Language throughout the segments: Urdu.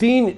3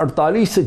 48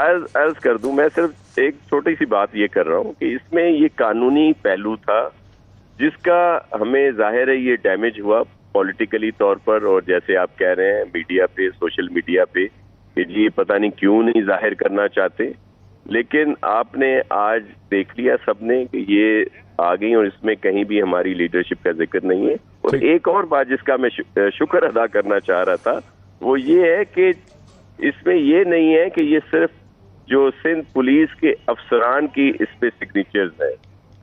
عرض کر دوں، میں صرف ایک چھوٹی سی بات یہ کر رہا ہوں کہ اس میں یہ قانونی پہلو تھا جس کا ہمیں ظاہر ہے یہ ڈیمیج ہوا پولیٹیکلی طور پر، اور جیسے آپ کہہ رہے ہیں میڈیا پہ، سوشل میڈیا پہ، کہ جی پتہ نہیں کیوں نہیں ظاہر کرنا چاہتے، لیکن آپ نے آج دیکھ لیا سب نے کہ یہ آ گئی اور اس میں کہیں بھی ہماری لیڈرشپ کا ذکر نہیں ہے. اور ایک اور بات جس کا میں شکر ادا کرنا چاہ رہا تھا وہ یہ ہے کہ اس میں یہ نہیں ہے کہ یہ صرف جو سندھ پولیس کے افسران کی اس پہ سگنیچرز ہیں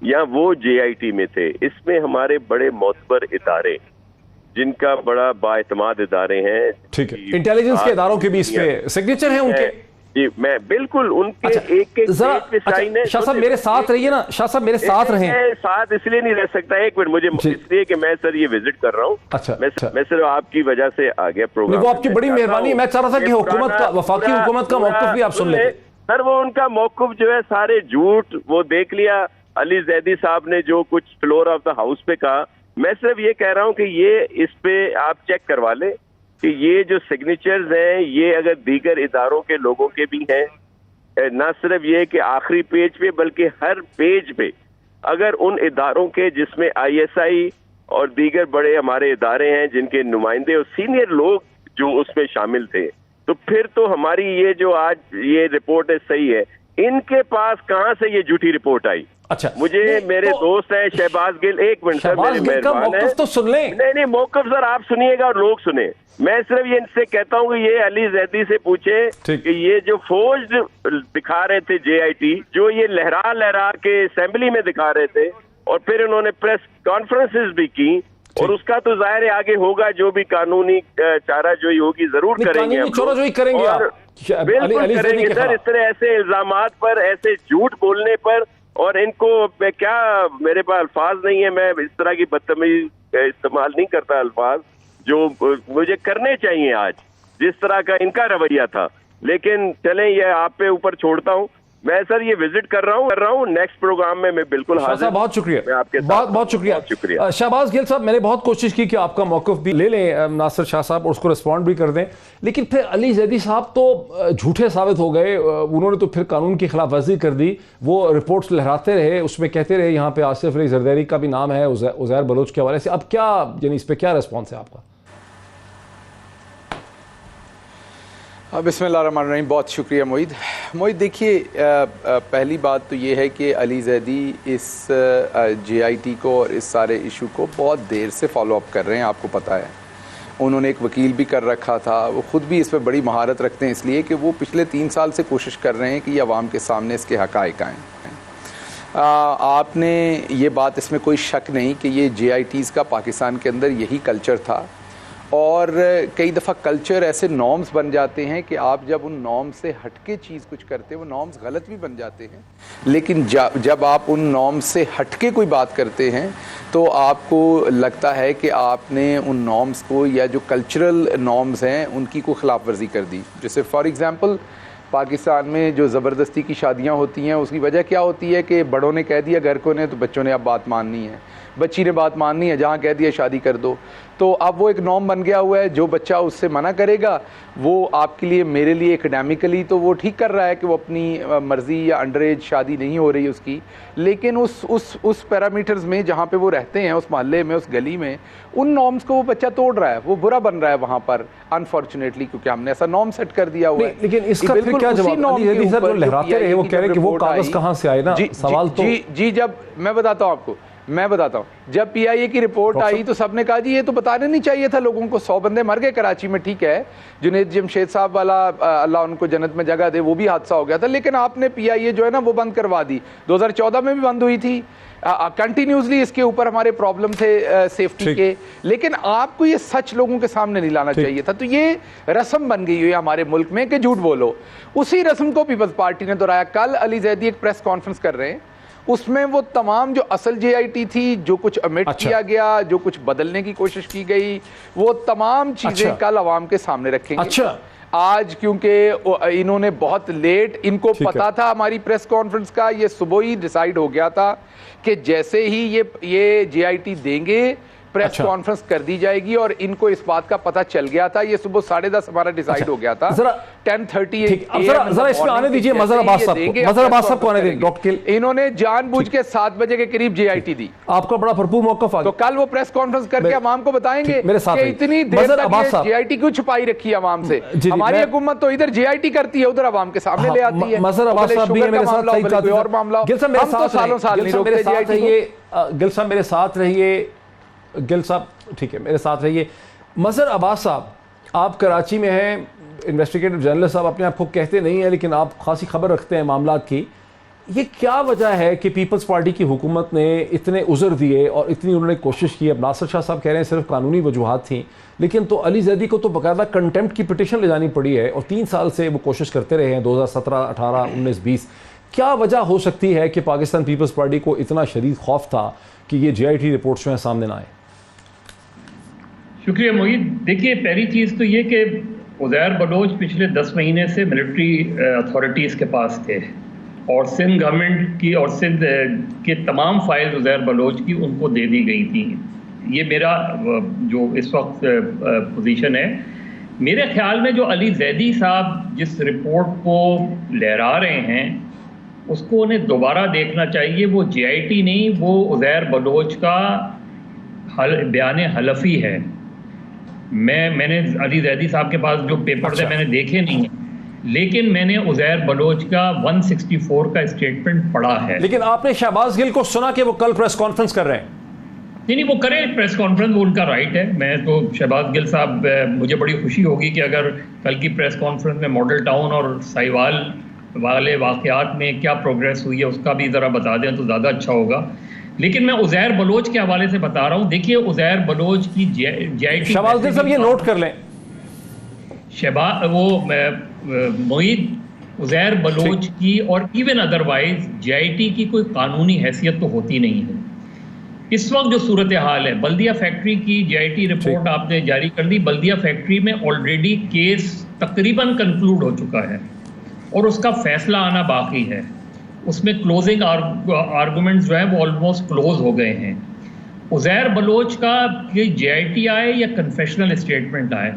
یا وہ جے آئی ٹی میں تھے، اس میں ہمارے بڑے معتبر ادارے جن کا بڑا بااعتماد ادارے ہیں، ٹھیک ہے، انٹیلیجنس کے اداروں کے بھی اس پہ سگنیچر ہیں ان کے. جی میں بالکل ان کے ایک پیج پہ سائن ہے. شاہ صاحب میرے ساتھ رہیے نا، شاہ صاحب میرے ساتھ رہیں. ساتھ اس لیے نہیں رہ سکتا، ایک منٹ، مجھے اس لیے کہ میں سر یہ وزٹ کر رہا ہوں. اچھا میں صرف آپ کی وجہ سے آ گیا پروگرام. وہ آپ کی بڑی مہربانی. میں چاہ رہا تھا کہ حکومت کا، وفاقی حکومت کا موقف بھی آپ سن لیتے. سر وہ ان کا موقف جو ہے سارے جھوٹ، وہ دیکھ لیا علی زیدی صاحب نے جو کچھ فلور آف دا ہاؤس پہ کہا. میں صرف یہ کہہ رہا ہوں کہ یہ اس پہ آپ چیک کروا لیں کہ یہ جو سگنیچرز ہیں یہ اگر دیگر اداروں کے لوگوں کے بھی ہیں، نہ صرف یہ کہ آخری پیج پہ بلکہ ہر پیج پہ اگر ان اداروں کے جس میں آئی ایس آئی اور دیگر بڑے ہمارے ادارے ہیں جن کے نمائندے اور سینئر لوگ جو اس میں شامل تھے، تو پھر تو ہماری یہ جو آج یہ رپورٹ ہے صحیح ہے. ان کے پاس کہاں سے یہ جھوٹی رپورٹ آئی؟ اچھا مجھے میرے دوست ہیں شہباز گل، ایک منٹ سر میرے مہربان ہے. تو سن لیں. نہیں موقف سر آپ سنیے گا اور لوگ سنیں. میں صرف یہ ان سے کہتا ہوں کہ یہ علی زیدی سے پوچھے کہ یہ جو فوج دکھا رہے تھے جے آئی ٹی، جو یہ لہرا کے اسمبلی میں دکھا رہے تھے اور پھر انہوں نے پریس کانفرنسز بھی کی، اور اس کا تو ظاہر ہے آگے ہوگا جو بھی قانونی چارہ جوئی ہوگی ضرور کریں گے. بالکل کریں گے سر. اس طرح ایسے الزامات پر، ایسے جھوٹ بولنے پر، اور ان کو میں کیا، میرے پاس الفاظ نہیں ہے، میں اس طرح کی بدتمیزی استعمال نہیں کرتا الفاظ جو مجھے کرنے چاہیے آج جس طرح کا ان کا رویہ تھا. لیکن چلیں یہ آپ پہ اوپر چھوڑتا ہوں. میں سر یہ وزٹ کر رہا ہوں نیکسٹ پروگرام میں بالکل حاضر. صاحب بہت شکریہ، بہت شکریہ. شہباز گل صاحب، میں نے بہت کوشش کی کہ آپ کا موقف بھی لے لیں ناصر شاہ صاحب اور اس کو رسپونڈ بھی کر دیں، لیکن پھر علی زیدی صاحب تو جھوٹے ثابت ہو گئے. انہوں نے تو پھر قانون کی خلاف ورزی کر دی. وہ رپورٹس لہراتے رہے، اس میں کہتے رہے یہاں پہ آصف علی زرداری کا بھی نام ہے عزیر بلوچ کے حوالے سے. اب کیا، یعنی اس پہ کیا ریسپانس ہے آپ کا؟ بسم اللہ الرحمن الرحیم. بہت شکریہ معید. دیکھیے، پہلی بات تو یہ ہے کہ علی زیدی اس جے آئی ٹی کو اور اس سارے ایشو کو بہت دیر سے فالو اپ کر رہے ہیں. آپ کو پتہ ہے انہوں نے ایک وکیل بھی کر رکھا تھا. وہ خود بھی اس پہ بڑی مہارت رکھتے ہیں، اس لیے کہ وہ پچھلے 3 سال سے کوشش کر رہے ہیں کہ یہ عوام کے سامنے اس کے حقائق آئیں. آپ نے یہ بات، اس میں کوئی شک نہیں کہ یہ جے آئی ٹیز کا پاکستان کے اندر یہی کلچر تھا، اور کئی دفعہ کلچر ایسے نارمز بن جاتے ہیں کہ آپ جب ان نارمز سے ہٹ کے چیز کچھ کرتے ہیں وہ نارمز غلط بھی بن جاتے ہیں، لیکن جب آپ ان نارمز سے ہٹ کے کوئی بات کرتے ہیں تو آپ کو لگتا ہے کہ آپ نے ان نارمز کو، یا جو کلچرل نارمز ہیں ان کی کوئی خلاف ورزی کر دی. جیسے فار ایگزامپل پاکستان میں جو زبردستی کی شادیاں ہوتی ہیں اس کی وجہ کیا ہوتی ہے کہ بڑوں نے کہہ دیا گھر کو نے تو بچوں نے اب بات ماننی ہے، بچی نے بات ماننی ہے، جہاں کہہ دیا شادی کر دو. تو اب وہ ایک نارم بن گیا ہوا ہے. جو بچہ اس سے منع کرے گا وہ آپ کے لیے، میرے لیے اکیڈیمکلی تو وہ ٹھیک کر رہا ہے کہ وہ اپنی مرضی یا انڈر ایج شادی نہیں ہو رہی اس کی، لیکن اس پیرامیٹرز میں جہاں پہ وہ رہتے ہیں، اس محلے میں، اس گلی میں، ان نارمز کو وہ بچہ توڑ رہا ہے. وہ برا بن رہا ہے وہاں پر انفارچونیٹلی، کیونکہ ہم نے ایسا نارم سیٹ کر دیا ہوا ہے. لیکن اس کا پھر کیا جواب؟ لہراتے رہے، وہ کہہ رہے کہ وہ کاغذ کہاں سے آئے نا. سوال تو جی جب میں بتاتا ہوں آپ کو، جب پی آئی اے کی رپورٹ آئی تو سب نے کہا جی یہ تو بتانے نہیں چاہیے تھا لوگوں کو. 100 بندے مر گئے کراچی میں، ٹھیک ہے، جنید جمشید صاحب والا اللہ ان کو جنت میں جگہ دے، وہ بھی حادثہ ہو گیا تھا، لیکن آپ نے پی آئی اے جو ہے نا وہ بند کروا دی. 2014 میں بھی بند ہوئی تھی. کنٹینیوسلی اس کے اوپر ہمارے پرابلم تھے سیفٹی کے، لیکن آپ کو یہ سچ لوگوں کے سامنے نہیں لانا چاہیے تھا. تو یہ رسم بن گئی ہوئی ہے ہمارے ملک میں کہ جھوٹ بولو. اسی رسم کو پیپلز پارٹی نے دہرایا. کل علی زیدی ایک پریس کانفرنس کر رہے ہیں، اس میں وہ تمام جو اصل جے آئی ٹی تھی، جو کچھ امٹ کیا گیا، جو کچھ بدلنے کی کوشش کی گئی، وہ تمام چیزیں کل عوام کے سامنے رکھیں گے. آج کیونکہ انہوں نے بہت لیٹ، ان کو پتا تھا ہماری پریس کانفرنس کا، یہ صبح ہی ڈیسائیڈ ہو گیا تھا کہ جیسے ہی یہ جے آئی ٹی دیں گے پریس کانفرنس کر دی جائے گی اور ان کو اس بات کا پتہ چل گیا تھا. یہ صبح 10:30 ہمارا ڈیسائیڈ ہو گیا تھا. 10:30 ذرا اس میں آنے دیجیے مظہر عباس صاحب کو آنے دیں. ڈاکٹر انہوں نے جان بوجھ کے 7 بجے کے قریب جے آئی ٹی دی. آپ کا بڑا بھرپور موقف آ گیا. تو کل وہ پریس کانفرنس کر کے عوام کو بتائیں گے کہ اتنی دیر تک جے آئی ٹی کیوں چھپائی رکھی ہے عوام سے. ہماری حکومت تو ادھر جے آئی ٹی کرتی ہے, ادھر عوام کے سامنے لے آتی ہے. مظہر عباس صاحب بھی میرے ساتھ, کوئی اور معاملہ. گل صاحب میرے ساتھ سالوں سال نہیں روکتے جے آئی ٹی کو. گل صاحب میرے ساتھ رہیے. گل صاحب ٹھیک ہے میرے ساتھ رہیے. مظہر عباس صاحب, آپ کراچی میں ہیں, انویسٹیگیٹو جرنلسٹ صاحب اپنے آپ کو کہتے نہیں ہیں لیکن آپ خاصی خبر رکھتے ہیں معاملات کی. یہ کیا وجہ ہے کہ پیپلز پارٹی کی حکومت نے اتنے عذر دیے اور اتنی انہوں نے کوشش کی؟ اب ناصر شاہ صاحب کہہ رہے ہیں صرف قانونی وجوہات تھیں, لیکن تو علی زیدی کو تو باقاعدہ کنٹمپٹ کی پٹیشن لے جانی پڑی ہے اور 3 سال سے وہ کوشش کرتے رہے ہیں, 2017, 18, 19, 20. کیا وجہ ہو سکتی ہے کہ پاکستان پیپلز پارٹی کو اتنا شدید خوف تھا کہ یہ جے آئی ٹی رپورٹس جو ہیں سامنے نہ آئے؟ شکریہ معید. دیکھیے پہلی چیز تو یہ کہ عزیر بلوچ پچھلے 10 مہینے سے ملٹری اتھارٹیز کے پاس تھے اور سندھ گورنمنٹ کی اور سندھ کے تمام فائلز عزیر بلوچ کی ان کو دے دی گئی تھیں. یہ میرا جو اس وقت پوزیشن ہے. میرے خیال میں جو علی زیدی صاحب جس رپورٹ کو لہرا رہے ہیں اس کو انہیں دوبارہ دیکھنا چاہیے. وہ جے آئی ٹی نہیں, وہ عزیر بلوچ کا بیان حلفی ہے. میں نے علی زیدی صاحب کے پاس جو پیپرز ہیں میں نے دیکھے نہیں ہیں, لیکن میں نے عزیر بلوچ کا 164 کا اسٹیٹمنٹ پڑھا ہے. لیکن آپ نے شہباز گل کو سنا کہ وہ کل پریس کانفرنس کر رہے ہیں؟ نہیں, وہ کریں پریس کانفرنس, وہ ان کا رائٹ ہے. میں تو شہباز گل صاحب, مجھے بڑی خوشی ہوگی کہ اگر کل کی پریس کانفرنس میں ماڈل ٹاؤن اور سائیوال والے واقعات میں کیا پروگریس ہوئی ہے اس کا بھی ذرا بتا دیں تو زیادہ اچھا ہوگا. لیکن میں عزیر بلوچ کے حوالے سے بتا رہا ہوں. دیکھیے عزیر بلوچ کی جے آئی ٹی, شہباز گل صاحب یہ نوٹ کر لیں, معید, عزیر بلوچ کی اور even otherwise J I T کی کوئی قانونی حیثیت تو ہوتی نہیں ہے. اس وقت جو صورتحال ہے, بلدیہ فیکٹری کی جے آئی ٹی رپورٹ آپ نے جاری کر دی. بلدیہ فیکٹری میں آلریڈی کیس تقریباً کنکلوڈ ہو چکا ہے اور اس کا فیصلہ آنا باقی ہے. اس میں کلوزنگ آرگومنٹس جو ہیں وہ آلموسٹ کلوز ہو گئے ہیں. عزیر بلوچ کا کہ جے آئی ٹی آئے یا کنفیشنل اسٹیٹمنٹ آئے,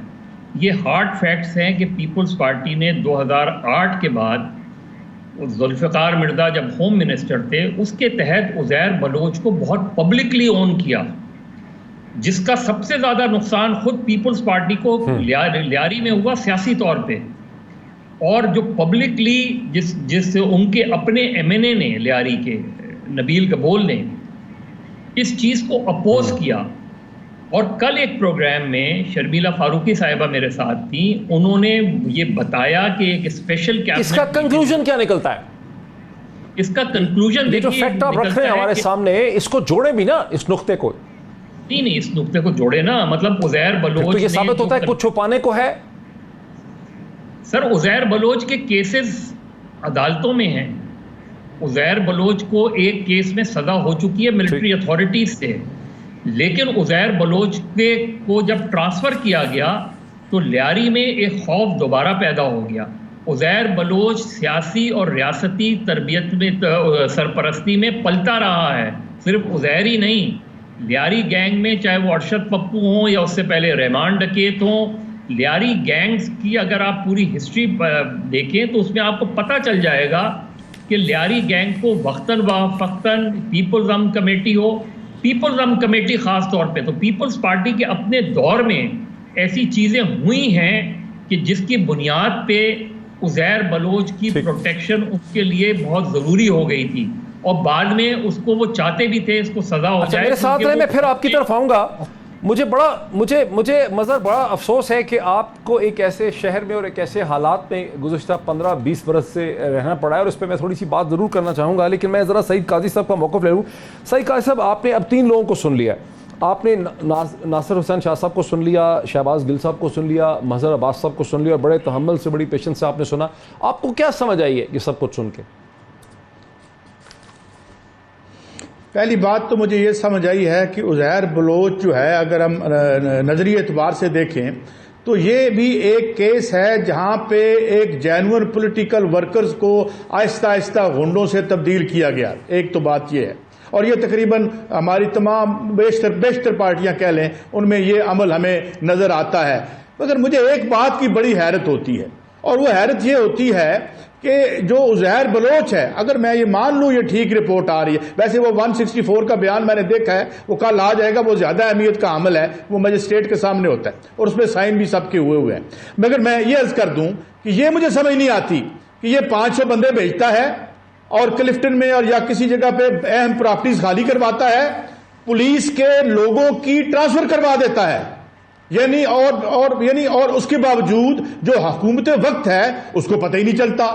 یہ ہارڈ فیکٹس ہیں کہ پیپلز پارٹی نے 2008 کے بعد ذوالفقار مرزا جب ہوم منسٹر تھے اس کے تحت عزیر بلوچ کو بہت پبلکلی اون کیا, جس کا سب سے زیادہ نقصان خود پیپلز پارٹی کو لیاری میں ہوا سیاسی طور پہ. اور جو پبلکلی جس ان کے اپنے ایم این اے نے لیاری کے نبیل گبول نے اس چیز کو اپوز کیا. اور کل ایک پروگرام میں شرمیلہ فاروقی صاحبہ میرے ساتھ تھیں, انہوں نے یہ بتایا کہ ایک اسپیشل کیبنٹ, اس کا کنکلوژن کیا نکلتا ہے؟ اس کا کنکلوژن جو فیکٹ آپ رکھ رہے ہیں ہمارے سامنے, اس کو جوڑیں بھی نا, اس نقطے کو. نہیں, اس نقطے کو جوڑے نا. مطلب عزیر بلوچ, تو یہ ثابت ہوتا ہے کچھ چھپانے کو ہے. سر عزیر بلوچ کے کیسز عدالتوں میں ہیں. عزیر بلوچ کو ایک کیس میں سزا ہو چکی ہے ملٹری اتھارٹیز سے, لیکن عزیر بلوچ کو جب ٹرانسفر کیا گیا تو لیاری میں ایک خوف دوبارہ پیدا ہو گیا. عزیر بلوچ سیاسی اور ریاستی تربیت میں سرپرستی میں پلتا رہا ہے. صرف عزیر ہی نہیں, لیاری گینگ میں چاہے وہ ارشد پپو ہوں یا اس سے پہلے رحمان ڈکیت ہوں, لیاری گینگز کی اگر آپ پوری ہسٹری دیکھیں تو اس میں آپ کو پتہ چل جائے گا کہ لیاری گینگ کو وقتاً فوقتاً پیپلز امن کمیٹی ہو, پیپلز امن کمیٹی خاص طور پہ, تو پیپلز پارٹی کے اپنے دور میں ایسی چیزیں ہوئی ہیں کہ جس کی بنیاد پہ عزیر بلوچ کی پروٹیکشن اس کے لیے بہت ضروری ہو گئی تھی, اور بعد میں اس کو وہ چاہتے بھی تھے اس کو سزا ہو جائے. میرے ساتھ رہے, میں پھر آپ کی طرف آؤں گا. مجھے مظہر بڑا افسوس ہے کہ آپ کو ایک ایسے شہر میں اور ایک ایسے حالات میں گزشتہ 15-20 برس سے رہنا پڑا ہے, اور اس پہ میں تھوڑی سی بات ضرور کرنا چاہوں گا, لیکن میں ذرا سعید قاضی صاحب کا موقف لے لوں. سعید قاضی صاحب, آپ نے اب 3 لوگوں کو سن لیا ہے. آپ نے ناصر حسین شاہ صاحب کو سن لیا, شہباز گل صاحب کو سن لیا, مظہر عباس صاحب کو سن لیا, اور بڑے تحمل سے, بڑی پیشنس سے آپ نے سنا. آپ کو کیا سمجھ آئی ہے یہ سب کچھ سن کے؟ پہلی بات تو مجھے یہ سمجھ آئی ہے کہ عزیر بلوچ جو ہے, اگر ہم نظری اعتبار سے دیکھیں تو یہ بھی ایک کیس ہے جہاں پہ ایک جینوئن پولیٹیکل ورکرز کو آہستہ آہستہ غنڈوں سے تبدیل کیا گیا. ایک تو بات یہ ہے. اور یہ تقریباً ہماری تمام بیشتر پارٹیاں کہہ لیں ان میں یہ عمل ہمیں نظر آتا ہے. مگر مجھے ایک بات کی بڑی حیرت ہوتی ہے, اور وہ حیرت یہ ہوتی ہے کہ جو عزیر بلوچ ہے, اگر میں یہ مان لوں یہ ٹھیک رپورٹ آ رہی ہے, ویسے وہ 164 کا بیان میں نے دیکھا ہے, وہ کل آ جائے گا, وہ زیادہ اہمیت کا عمل ہے, وہ مجسٹریٹ کے سامنے ہوتا ہے اور اس پہ سائن بھی سب کے ہوئے ہیں. مگر میں یہ عرض کر دوں کہ یہ مجھے سمجھ نہیں آتی کہ یہ 500 بندے بھیجتا ہے اور کلفٹن میں اور یا کسی جگہ پہ اہم پراپرٹیز خالی کرواتا ہے, پولیس کے لوگوں کی ٹرانسفر کروا دیتا ہے, یعنی اور اس کے باوجود جو حکومت وقت ہے اس کو پتہ ہی نہیں چلتا.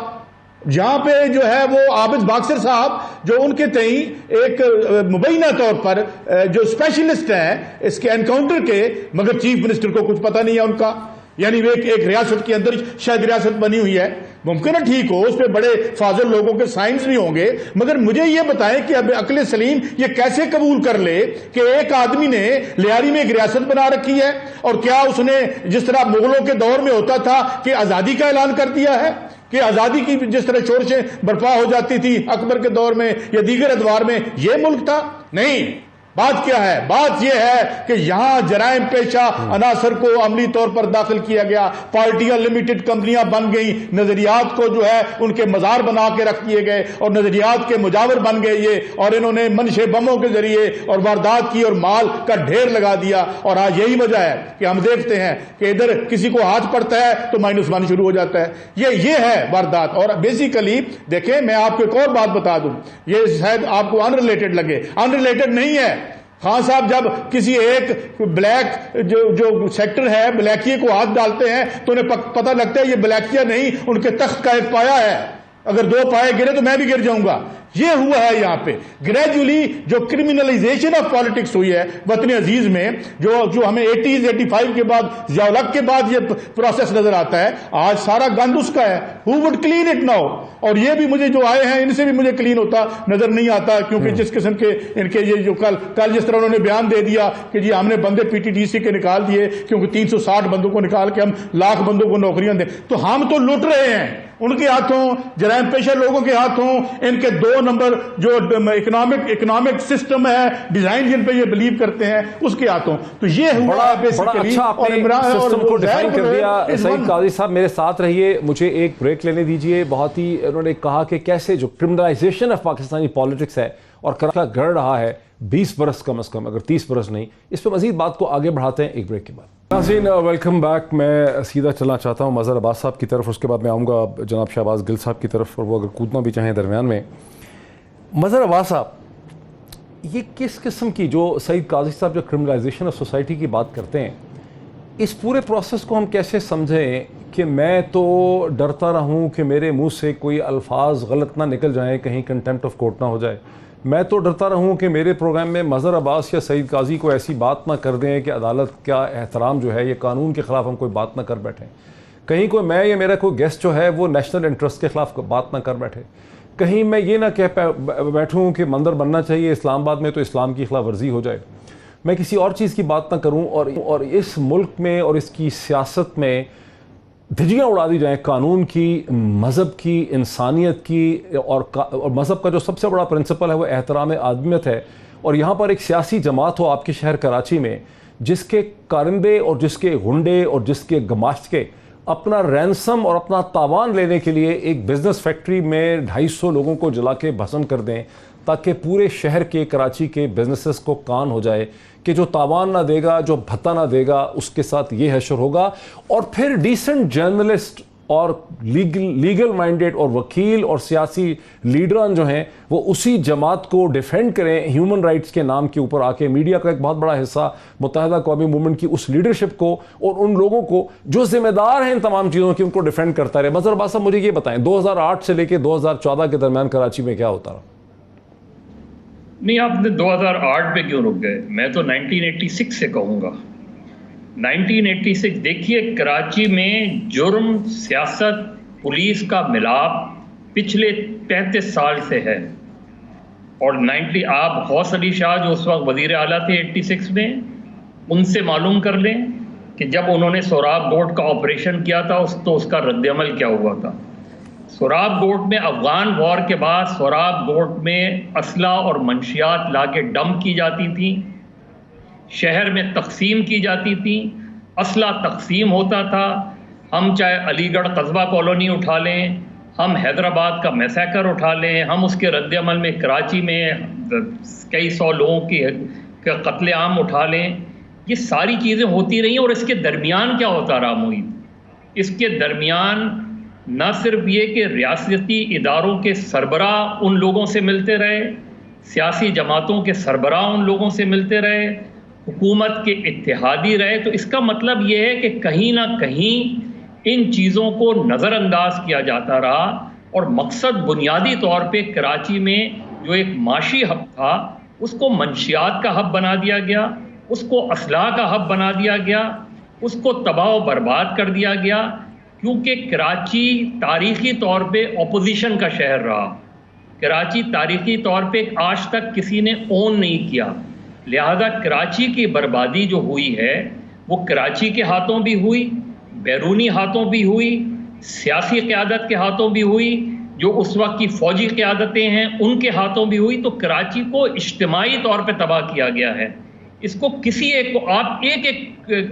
جہاں پہ جو ہے وہ عابد باکسر صاحب جو ان کے تئیں ایک مبینہ طور پر جو اسپیشلسٹ ہیں اس کے انکاؤنٹر کے, مگر چیف منسٹر کو کچھ پتہ نہیں ہے ان کا. یعنی وہ ایک ریاست کے اندر شاید ریاست بنی ہوئی ہے, ممکن ہے ٹھیک ہو, اس پہ بڑے فاضل لوگوں کے سائنس بھی ہوں گے, مگر مجھے یہ بتائیں کہ اب عقل سلیم یہ کیسے قبول کر لے کہ ایک آدمی نے لیاری میں ایک ریاست بنا رکھی ہے, اور کیا اس نے جس طرح مغلوں کے دور میں ہوتا تھا کہ آزادی کا اعلان کر دیا ہے, کہ آزادی کی جس طرح شورشیں برپا ہو جاتی تھی اکبر کے دور میں یا دیگر ادوار میں, یہ ملک تھا؟ نہیں. بات کیا ہے؟ بات یہ ہے کہ یہاں جرائم پیشہ عناصر کو عملی طور پر داخل کیا گیا, پارٹیاں لمیٹڈ کمپنیاں بن گئیں, نظریات کو جو ہے ان کے مزار بنا کے رکھ دیے گئے اور نظریات کے مجاور بن گئے یہ, اور انہوں نے منشے بموں کے ذریعے اور واردات کی اور مال کا ڈھیر لگا دیا. اور آج یہی وجہ ہے کہ ہم دیکھتے ہیں کہ ادھر کسی کو ہاتھ پڑتا ہے تو مائنس ون شروع ہو جاتا ہے. یہ ہے واردات. اور بیسیکلی دیکھیں, میں آپ کو ایک اور بات بتا دوں, یہ شاید آپ کو ان ریلیٹڈ لگے, ان ریلیٹڈ نہیں ہے. خان صاحب جب کسی ایک بلیک جو سیکٹر ہے بلیکیے کو ہاتھ ڈالتے ہیں تو انہیں پتہ لگتا ہے یہ بلیکیہ نہیں, ان کے تخت کا ایک پایا ہے, اگر 2 پائے گرے تو میں بھی گر جاؤں گا. یہ ہوا ہے یہاں پہ گریجولی جو کرمنلائزیشن آف پالیٹکس ہوئی ہے وطن عزیز میں, جو ہمیں 80s 85 کے بعد ضیاء الحق کے بعد یہ پروسیس نظر آتا ہے. آج سارا گند اس کا ہے. Who would clean it now? اور یہ بھی مجھے جو آئے ہیں ان سے بھی مجھے کلین ہوتا نظر نہیں آتا, کیونکہ جس قسم کے ان کے یہ جو کل جس طرح انہوں نے بیان دے دیا کہ جی ہم نے بندے پی ٹی ڈی سی کے نکال دیے کیونکہ 360 بندوں کو نکال کے ہم 1,00,000 بندوں کو نوکریاں دیں, تو ہم تو لوٹ رہے ہیں. ان کے ہاتھوں, جرائم پیشہ لوگوں کے ہاتھوں, ان کے 2 نمبر جو اکنامک سسٹم ہے ڈیزائن جن پہ یہ بلیو کرتے ہیں اس کے ہاتھوں. تو یہ ہوا بیسیکلی. اچھا آپ نے سسٹم کو ڈیفائن کر دیا. سعید قاضی صاحب میرے ساتھ رہیے, مجھے ایک بریک لینے دیجئے. بہت ہی انہوں نے کہا کہ کیسے جو کرمنلائزیشن آف پاکستانی پالیٹکس ہے اور کرا گڑ رہا ہے 20 برس کم از کم, اگر 30 برس نہیں, اس پہ مزید بات کو آگے بڑھاتے ہیں ایک بریک کے بعد. ناظرین ویلکم بیک. میں سیدھا چلنا چاہتا ہوں مظہر عباس صاحب کی طرف, اس کے بعد میں آؤں گا جناب شہباز گل صاحب کی طرف, اور وہ اگر کودنا بھی چاہیں درمیان میں. مظہر عباس صاحب, یہ کس قسم کی جو سعید قاضی صاحب جو کرمنلائزیشن آف سوسائٹی کی بات کرتے ہیں, اس پورے پروسیس کو ہم کیسے سمجھیں کہ میں تو ڈرتا رہوں کہ میرے منہ سے کوئی الفاظ غلط نہ نکل جائیں, کہیں کنٹمپٹ آف کورٹ نہ ہو جائے, میں تو ڈرتا رہوں کہ میرے پروگرام میں مظہر عباس یا سعید قاضی کو ایسی بات نہ کر دیں کہ عدالت کا احترام جو ہے یہ قانون کے خلاف ہم کوئی بات نہ کر بیٹھیں, کہیں کوئی میں یا میرا کوئی گیسٹ جو ہے وہ نیشنل انٹرسٹ کے خلاف بات نہ کر بیٹھے, کہیں میں یہ نہ کہہ بیٹھوں کہ مندر بننا چاہیے اسلام آباد میں تو اسلام کی خلاف ورزی ہو جائے, میں کسی اور چیز کی بات نہ کروں, اور اس ملک میں اور اس کی سیاست میں دھجیاں اڑا دی جائیں قانون کی, مذہب کی, انسانیت کی, اور مذہب کا جو سب سے بڑا پرنسپل ہے وہ احترام آدمیت ہے. اور یہاں پر ایک سیاسی جماعت ہو آپ کے شہر کراچی میں جس کے کارندے اور جس کے غنڈے اور جس کے گماشتے اپنا رینسم اور اپنا تاوان لینے کے لیے ایک بزنس فیکٹری میں 250 لوگوں کو جلا کے بھسم کر دیں تاکہ پورے شہر کے کراچی کے بزنسز کو کان ہو جائے کہ جو تاوان نہ دے گا, جو بھتہ نہ دے گا, اس کے ساتھ یہ حشر ہوگا. اور پھر ڈیسنٹ جرنلسٹ اور لیگل مائنڈیڈ اور وکیل اور سیاسی لیڈران جو ہیں وہ اسی جماعت کو ڈیفینڈ کریں ہیومن رائٹس کے نام کے اوپر آ کے. میڈیا کا ایک بہت بڑا حصہ متحدہ قومی موومنٹ کی اس لیڈرشپ کو اور ان لوگوں کو جو ذمہ دار ہیں ان تمام چیزوں کی, ان کو ڈیفینڈ کرتا رہے. مظہر عباس صاحب مجھے یہ بتائیں 2008 سے لے کے 2014 کے درمیان کراچی میں کیا ہوتا رہا؟ نہیں, آپ نے 2008 پہ کیوں رک گئے؟ میں تو 1986 سے کہوں گا. 1986 دیکھیے, کراچی میں جرم, سیاست, پولیس کا ملاپ پچھلے 35 سال سے ہے. اور آپ غوث علی شاہ جو اس وقت وزیر اعلیٰ تھے 86 میں, ان سے معلوم کر لیں کہ جب انہوں نے سوراب بورڈ کا آپریشن کیا تھا تو اس کا رد عمل کیا ہوا تھا. سوراب گوٹ میں افغان وار کے بعد سوراب گوٹ میں اسلحہ اور منشیات لا کے ڈمپ کی جاتی تھیں، شہر میں تقسیم کی جاتی تھیں، اسلحہ تقسیم ہوتا تھا. ہم چاہے علی گڑھ قصبہ کالونی اٹھا لیں، ہم حیدرآباد کا میسیکر اٹھا لیں، ہم اس کے رد عمل میں کراچی میں کئی سو لوگوں کی قتل عام اٹھا لیں، یہ ساری چیزیں ہوتی رہیں. اور اس کے درمیان کیا ہوتا رہا معید؟ اس کے درمیان نہ صرف یہ کہ ریاستی اداروں کے سربراہ ان لوگوں سے ملتے رہے، سیاسی جماعتوں کے سربراہ ان لوگوں سے ملتے رہے، حکومت کے اتحادی رہے. تو اس کا مطلب یہ ہے کہ کہیں نہ کہیں ان چیزوں کو نظر انداز کیا جاتا رہا، اور مقصد بنیادی طور پہ کراچی میں جو ایک معاشی ہب تھا اس کو منشیات کا ہب بنا دیا گیا، اس کو اسلحہ کا ہب بنا دیا گیا، اس کو تباہ و برباد کر دیا گیا. کیونکہ کراچی تاریخی طور پہ اپوزیشن کا شہر رہا، کراچی تاریخی طور پہ آج تک کسی نے اون نہیں کیا، لہذا کراچی کی بربادی جو ہوئی ہے وہ کراچی کے ہاتھوں بھی ہوئی، بیرونی ہاتھوں بھی ہوئی، سیاسی قیادت کے ہاتھوں بھی ہوئی، جو اس وقت کی فوجی قیادتیں ہیں ان کے ہاتھوں بھی ہوئی. تو کراچی کو اجتماعی طور پہ تباہ کیا گیا ہے. اس کو کسی ایک کو آپ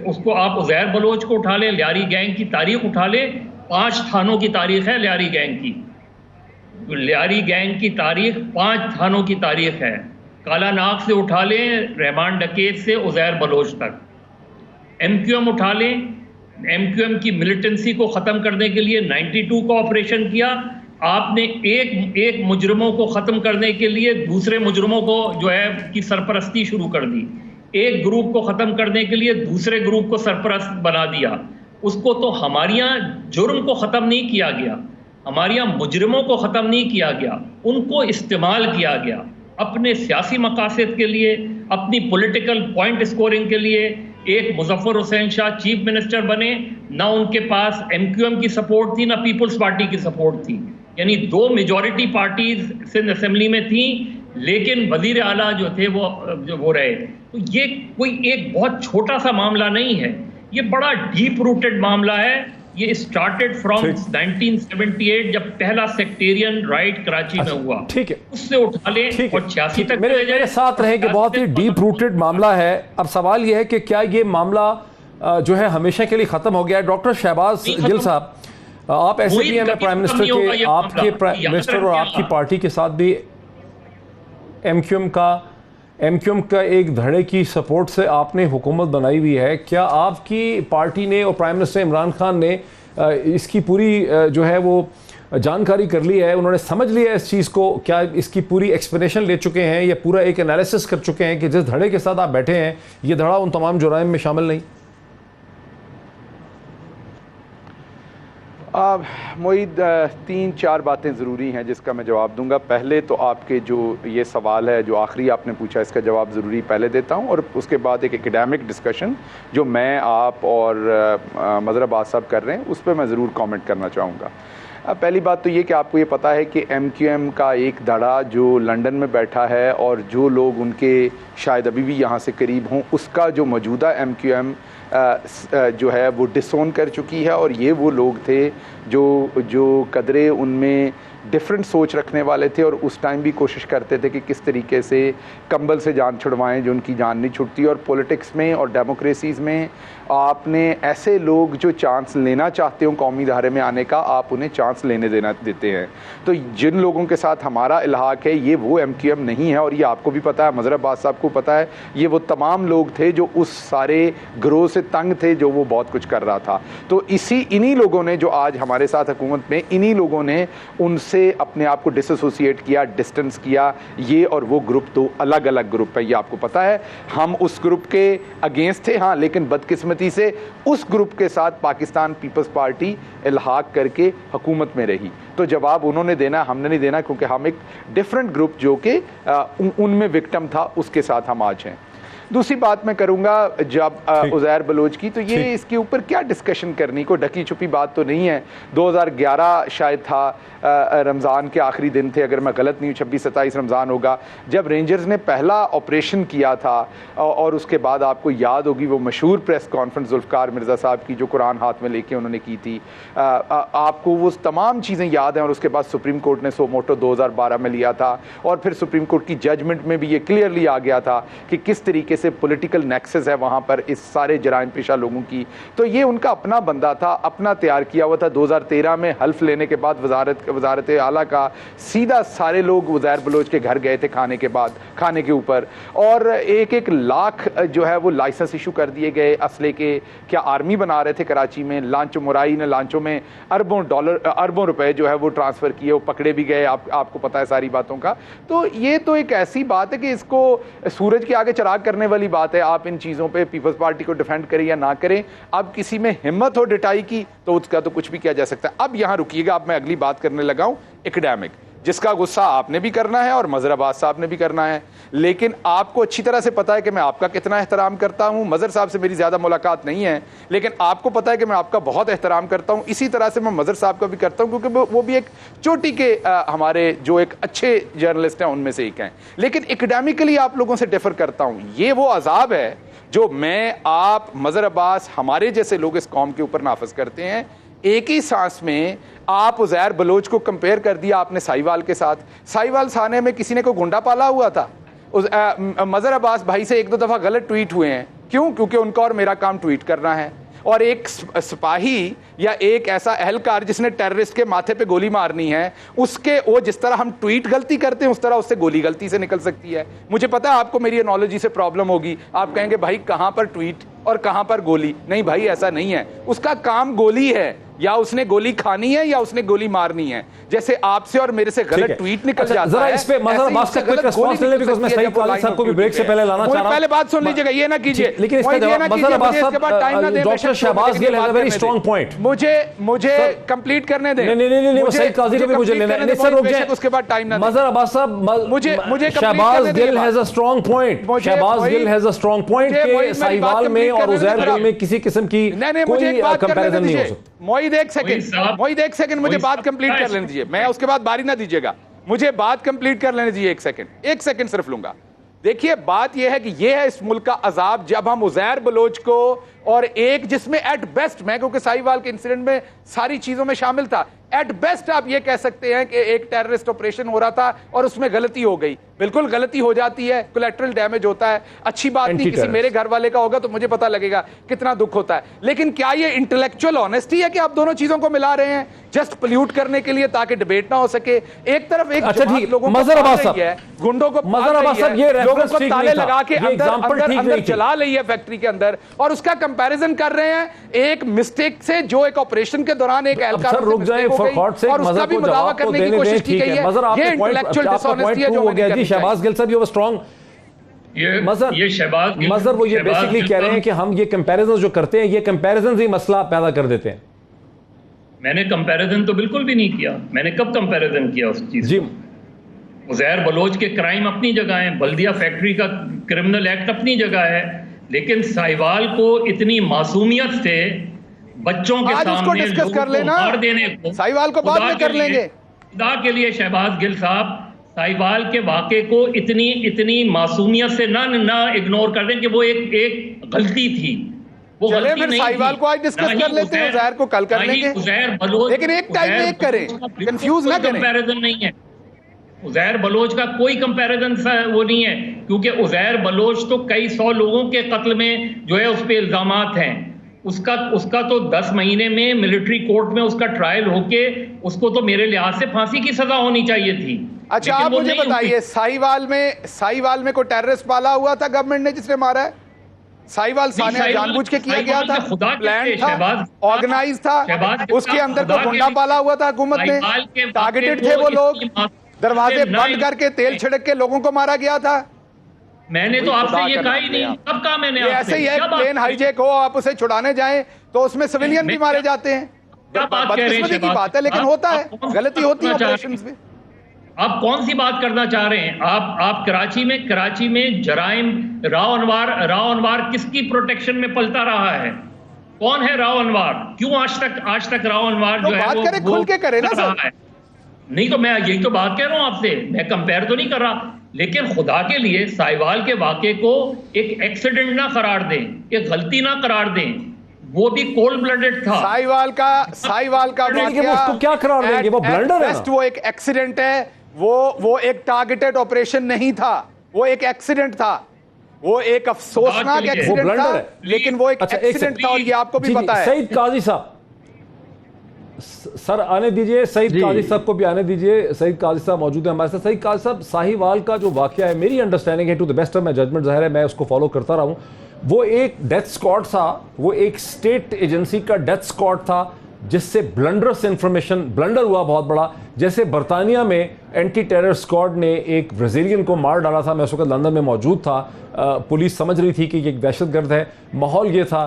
اس کو آپ عزیر بلوچ کو اٹھا لیں، لیاری گینگ کی تاریخ اٹھا لیں، 5 تھانوں کی تاریخ ہے لیاری گینگ کی. لیاری گینگ کی تاریخ 5 تھانوں کی تاریخ ہے. کالا ناگ سے اٹھا لیں، رحمان ڈکیت سے عزیر بلوچ تک. ایم کیو ایم اٹھا لیں، ایم کیو ایم کی ملیٹنسی کو ختم کرنے کے لیے 92 کا آپریشن کیا. آپ نے ایک مجرموں کو ختم کرنے کے لیے دوسرے مجرموں کو جو ہے کی سرپرستی شروع کر دی، ایک گروپ کو ختم کرنے کے لیے دوسرے گروپ کو سرپرست بنا دیا. اس کو تو ہمارے یہاں جرم کو ختم نہیں کیا گیا، ہمارے یہاں مجرموں کو ختم نہیں کیا گیا، ان کو استعمال کیا گیا اپنے سیاسی مقاصد کے لیے، اپنی پولیٹیکل پوائنٹ اسکورنگ کے لیے. ایک مظفر حسین شاہ چیف منسٹر بنے، نہ ان کے پاس ایم کیو ایم کی سپورٹ تھی نہ پیپلز پارٹی کی سپورٹ تھی، یعنی 2 میجورٹی پارٹیز سندھ اسمبلی میں تھیں، لیکن وزیر اعلیٰ جو تھے وہ رہے. تو یہ کوئی ایک بہت چھوٹا سا معاملہ نہیں ہے، یہ بڑا ڈیپ روٹڈ معاملہ ہے. یہ اسٹارٹڈ فرام 1978 جب پہلا سیکٹیرین رائٹ کراچی میں ہوا، ٹھیک ہے، اس سے اٹھا لیں اور 86 تک میرے ساتھ رہیں کہ بہت ہی ڈیپ روٹڈ معاملہ ہے. اب سوال یہ ہے کہ کیا یہ معاملہ جو ہے ہمیشہ کے لیے ختم ہو گیا ہے؟ ڈاکٹر شہباز گل صاحب، آپ ایسے بھی ہیں پرائم منسٹر کے، آپ کے پرائم منسٹر اور آپ کی پارٹی کے ساتھ بھی ایم کیو ایم کا ایک دھڑے کی سپورٹ سے آپ نے حکومت بنائی ہوئی ہے. کیا آپ کی پارٹی نے اور پرائم منسٹر عمران خان نے اس کی پوری جو ہے وہ جانکاری کر لی ہے، انہوں نے سمجھ لیا ہے اس چیز کو؟ کیا اس کی پوری ایکسپلینیشن لے چکے ہیں یا پورا ایک انالیسس کر چکے ہیں کہ جس دھڑے کے ساتھ آپ بیٹھے ہیں یہ دھڑا ان تمام جرائم میں شامل نہیں؟ معید 3-4 باتیں ضروری ہیں جس کا میں جواب دوں گا. پہلے تو آپ کے جو یہ سوال ہے جو آخری آپ نے پوچھا، اس کا جواب ضروری پہلے دیتا ہوں، اور اس کے بعد ایک ایکیڈیمک ڈسکشن جو میں آپ اور مظہر عباس صاحب کر رہے ہیں اس پہ میں ضرور کامنٹ کرنا چاہوں گا. پہلی بات تو یہ کہ آپ کو یہ پتہ ہے کہ ایم کیو ایم کا ایک دھڑا جو لنڈن میں بیٹھا ہے اور جو لوگ ان کے شاید ابھی بھی یہاں سے قریب ہوں، اس کا جو موجودہ ایم کیو ایم جو ہے وہ ڈسون کر چکی ہے. اور یہ وہ لوگ تھے جو قدرے ان میں ڈفرنٹ سوچ رکھنے والے تھے اور اس ٹائم بھی کوشش کرتے تھے کہ کس طریقے سے کمبل سے جان چھڑوائیں جو ان کی جان نہیں چھٹتی. اور پولیٹکس میں اور ڈیموکریسیز میں آپ نے ایسے لوگ جو چانس لینا چاہتے ہوں قومی دھارے میں آنے کا، آپ انہیں چانس لینے دیتے ہیں. تو جن لوگوں کے ساتھ ہمارا الحاق ہے یہ وہ ایم کیو ایم نہیں ہے، اور یہ آپ کو بھی پتہ ہے، مظہر عباس صاحب کو پتہ ہے. یہ وہ تمام لوگ تھے جو اس سارے گروہ سے تنگ تھے جو وہ بہت کچھ کر رہا تھا. تو انہی لوگوں نے جو آج ہمارے ساتھ حکومت میں، انہی لوگوں نے ان سے اپنے آپ کو ڈس ایسوسیٹ کیا، ڈسٹنس کیا. یہ اور وہ گروپ تو الگ الگ گروپ ہے، یہ آپ کو پتہ ہے. ہم اس گروپ کے اگینسٹ تھے ہاں، لیکن بدقسمتی سے اس گروپ کے ساتھ پاکستان پیپلز پارٹی الحاق کر کے حکومت میں رہی. تو جواب انہوں نے دینا، ہم نے نہیں دینا، کیونکہ ہم ایک ڈفرینٹ گروپ جو کہ ان میں وکٹم تھا اس کے ساتھ ہم آج ہیں. دوسری بات میں کروں گا جب عزیر بلوچ کی، تو یہ اس کے اوپر کیا ڈسکشن کرنی، کوئی ڈھکی چھپی بات تو نہیں ہے. 2011 شاید تھا، رمضان کے آخری دن تھے اگر میں غلط نہیں ہوں، 26-27 رمضان ہوگا، جب رینجرز نے پہلا آپریشن کیا تھا. اور اس کے بعد آپ کو یاد ہوگی وہ مشہور پریس کانفرنس ذوالفقار مرزا صاحب کی جو قرآن ہاتھ میں لے کے انہوں نے کی تھی. آپ کو وہ تمام چیزیں یاد ہیں. اور اس کے بعد سپریم کورٹ نے سو موٹو 2012 میں لیا تھا، اور پھر سپریم کورٹ کی ججمنٹ میں بھی یہ کلیئرلی آ گیا تھا کہ کس طریقے سے پولیٹیکل نیکسس ہے وہاں پر اس سارے جرائم پیشہ لوگوں کی. تو یہ ان کا اپنا بندہ تھا، اپنا تیار کیا ہوا تھا. 2013 میں حلف لینے کے بعد وزارت اعلیٰ کا سیدھا سارے لوگ عزیر بلوچ کے گھر گئے تھے کھانے کے اوپر، اور 1 لاکھ جو ہے وہ لائسنس ایشو کر دیے گئے اسلحے کے. کیا آرمی بنا رہے تھے کراچی میں، لانچو مرائی نے لانچوں میں اربوں روپے جو ہے وہ ٹرانسفر کیے، وہ پکڑے بھی گئے. آپ کو پتا ہے ساری باتوں کا. تو یہ تو ایک ایسی بات ہے کہ اس کو سورج کے آگے چراغ کرنے والی بات ہے. آپ ان چیزوں پہ پیپلز پارٹی کو ڈیفینڈ کریں یا نہ کریں، اب کسی میں ہمت ہو ڈٹائی کی تو اس کا تو کچھ بھی کیا جا سکتا ہے. اب یہاں رکیے گا، اب میں اگلی بات کرنے لگا ہوں ایکڈیمک، جس کا غصہ آپ نے بھی کرنا ہے اور مظہر عباس صاحب نے بھی کرنا ہے. لیکن آپ کو اچھی طرح سے پتا ہے کہ میں آپ کا کتنا احترام کرتا ہوں. مظہر صاحب سے میری زیادہ ملاقات نہیں ہے، لیکن آپ کو پتا ہے کہ میں آپ کا بہت احترام کرتا ہوں. اسی طرح سے میں مظہر صاحب کا بھی کرتا ہوں، کیونکہ وہ بھی ایک چوٹی کے ہمارے جو ایک اچھے جرنلسٹ ہیں ان میں سے ایک ہیں. لیکن اکیڈیمکلی آپ لوگوں سے ڈیفر کرتا ہوں. یہ وہ عذاب ہے جو میں، آپ، مظہر عباس، ہمارے جیسے لوگ اس قوم کے اوپر نافذ کرتے ہیں. ایک ہی سانس میں آپ عزیر بلوچ کو کمپیئر کر دیا آپ نے سائیوال کے ساتھ. سائیوال تھانے میں کسی نے کوئی گنڈا پالا ہوا تھا؟ مظہر عباس بھائی سے 1-2 دفعہ غلط ٹویٹ ہوئے ہیں. کیوں؟ کیونکہ ان کا اور میرا کام ٹویٹ کرنا ہے. اور ایک سپاہی یا ایک ایسا اہلکار جس نے ٹیررسٹ کے ماتھے پہ گولی مارنی ہے، اس کے وہ جس طرح ہم ٹویٹ غلطی کرتے ہیں اس طرح اس سے گولی غلطی سے نکل سکتی ہے. مجھے پتا ہے آپ کو میری انالوجی سے پرابلم ہوگی، آپ کہیں گے بھائی کہاں پر ٹویٹ اور کہاں پر گولی. نہیں بھائی، ایسا نہیں ہے. اس کا کام گولی ہے، یا اس نے گولی کھانی ہے یا اس نے گولی مارنی ہے. جیسے آپ سے اور میرے سے غلط ٹویٹ نکل جاتا ہے. ذرا اس پہ مظہر عباس کا کوئی ریسپانس لے لیں، بیکاز میں سعید طالب صاحب کو بھی بریک سے پہلے لانا چاہ رہا ہوں. پہلے بات سن لیجیے گا، یہ نہ کیجیے. لیکن اس کا جواب مظہر عباس صاحب، doctor Shahbaz Gill has a very strong point. مجھے کمپلیٹ کرنے دیں. نہیں، سعید قاضی کو بھی مجھے لینا ہے. سر رک جائیں، اس کے بعد ٹائم نہ دیں. مظہر عباس صاحب، Shahbaz Gill has a strong point. Shahbaz Gill has a strong point کہ سائیوال میں اور عزیر گل میں کسی قسم کی کوئی کمپیریزن نہیں ہو سکتا. موعید ایک سیکنڈ مجھے بات کمپلیٹ کر لینے دیجیے. میں اس کے بعد باری نہ دیجیے گا. مجھے بات کمپلیٹ کر لینے دیجیے. ایک سیکنڈ صرف لوں گا. دیکھیے بات یہ ہے کہ یہ ہے اس ملک کا عذاب جب ہم عزیر بلوچ کو، اور ایک جس میں ایٹ بیسٹ، میں کیونکہ سائیوال کے انسیڈنٹ میں ساری چیزوں میں شامل تھا، ایٹ بیسٹ آپ یہ کہہ سکتے ہیں کہ ایک ٹیررسٹ آپریشن ہو رہا تھا اور اس میں غلطی ہو گئی. بالکل غلطی ہو جاتی ہے، کولیٹرل ڈیمیج ہوتا ہے، اچھی بات نہیں. کسی میرے گھر والے کا ہوگا تو مجھے پتا لگے گا کتنا دکھ ہوتا ہے. لیکن کیا یہ انٹلیکچوئل آنیسٹی ہے کہ آپ دونوں چیزوں کو ملا رہے ہیں جسٹ پلیوٹ کرنے کے لیے تاکہ ڈیبیٹ نہ ہو سکے؟ ایک طرف ایک مظہر عباس صاحب، گنڈوں کو لوگوں کو تالے لگا کے اندر چلا رہی ہے فیکٹری کے اندر، اور اس کا کمپیریزن کر رہے ہیں ایک مسٹیک سے جو ایک آپریشن کے دوران ایک اہلکار رک جائیں اور اس کا بھی مداوا کرنے کی کوشش کی گئی ہے. یہ انٹلیکچوئل ڈس آنیسٹی ہے جو میں نے. شہباز گل صاحب یہ اسٹرانگ مظہر وہ یہ بیسیکلی کہہ رہے ہیں کہ ہم یہ کمپیریزن جو کرتے ہیں، یہ کمپیریزن ہی مسئلہ پیدا کر دیتے ہیں. میں نے کمپیریزن تو بالکل بھی نہیں کیا. میں نے کب کمپیریزن کیا اس چیز؟ جی، عزیر بلوچ کے کرائم اپنی جگہ ہیں، بلدیہ فیکٹری کا کرمنل ایکٹ اپنی جگہ ہے، لیکن سائیوال کو اتنی معصومیت سے بچوں کے سامنے لوگوں کو مار دینے کو، سائیوال کو بعد میں کر لیں گے. خدا کے لیے شہباز گل صاحب، سائیوال کے واقعے کو اتنی معصومیت سے نہ اگنور کر دیں کہ وہ ایک غلطی تھی. چلیں پھر سائیوال کو آج ڈسکس کر لیتے ہیں، عزیر کو کل کر لیں گے. لیکن ایک ٹائم میں ایک کریں، کنفیوز نہ کریں. کمپیریزن نہیں ہے. عزیر بلوچ کا کوئی کمپیریزن وہ نہیں ہے، کیونکہ عزیر بلوچ تو کئی 100 لوگوں کے قتل میں جو ہے اس پہ الزامات ہیں. اس کا تو 10 مہینے میں ملٹری کورٹ میں اس کا ٹرائل ہو کے اس کو تو میرے لحاظ سے پھانسی کی سزا ہونی چاہیے تھی. اچھا آپ مجھے بتائیے، سائیوال میں کوئی ٹیررسٹ پالا ہوا تھا گورنمنٹ نے جس نے مارا ہے؟ سائیوال سانحہ جان بوجھ کے کیا گیا تھا، پلان تھا، آرگنائز تھا، اس کے اندر کوئی گنڈا پالا ہوا تھا حکومت نے، ٹارگیٹڈ تھے وہ لوگ، دروازے بند کر کے تیل چھڑک کے لوگوں کو مارا گیا تھا. میں نے تو آپ سے یہ کہا ہی نہیں. کب کہا میں نے؟ ایسے ہی ہے، پلین ہائی جیک ہو، آپ اسے چھڑانے جائیں تو اس میں سویلین بھی مارے جاتے ہیں. بدقسمتی کی بات ہے لیکن ہوتا ہے، غلطی ہوتی ہے آپریشنز میں. آپ کون سی بات کرنا چاہ رہے ہیں؟ آپ کراچی میں جرائم، راؤ انوار کس کی پروٹیکشن میں پلتا رہا ہے؟ کون ہے راؤ انوار؟ کیوں آج تک راؤ انوار جو ہے بات کریں کھل کے کریں نا سر. نہیں تو میں یہی تو بات کہہ رہا ہوں آپ سے، میں کمپیئر تو نہیں کر رہا، لیکن خدا کے لیے ساہیوال کے واقعے کو ایک ایکسیڈنٹ نہ قرار دیں، ایک غلطی نہ قرار دیں، وہ بھی کولڈ بلڈڈ تھا. ساہیوال کا واقعہ کیا قرار دیں گے؟ وہ بلنڈر ہے، وہ ایک ایکسیڈنٹ ہے، وہ ایک ٹارگیٹڈ آپریشن نہیں تھا، وہ ایک ایکسیڈنٹ تھا، وہ ایک افسوسناک ایکسیڈنٹ تھا، لیکن وہ ایک ایکسیڈنٹ تھا، اور یہ آپ کو بھی پتا ہے. سعید قاضی صاحب سر آنے دیجئے، سعید قاضی صاحب کو بھی آنے دیجئے. سعید قاضی صاحب موجود ہیں ہمارے ساتھ. سعید قاضی صاحب، ساہیوال کا جو واقعہ ہے، میری انڈرسٹینڈنگ ہے to the best of my judgment, ظاہر ہے میں اس کو فالو کرتا رہا ہوں، وہ ایک ڈیتھ اسکواڈ تھا، وہ ایک اسٹیٹ ایجنسی کا ڈیتھ اسکواڈ تھا جس سے بلنڈرس انفارمیشن بلنڈر ہوا بہت بڑا. جیسے برطانیہ میں اینٹی ٹیرر اسکواڈ نے ایک برازیلین کو مار ڈالا تھا، میں اس وقت لندن میں موجود تھا، پولیس سمجھ رہی تھی کہ یہ ایک دہشت گرد ہے. ماحول یہ تھا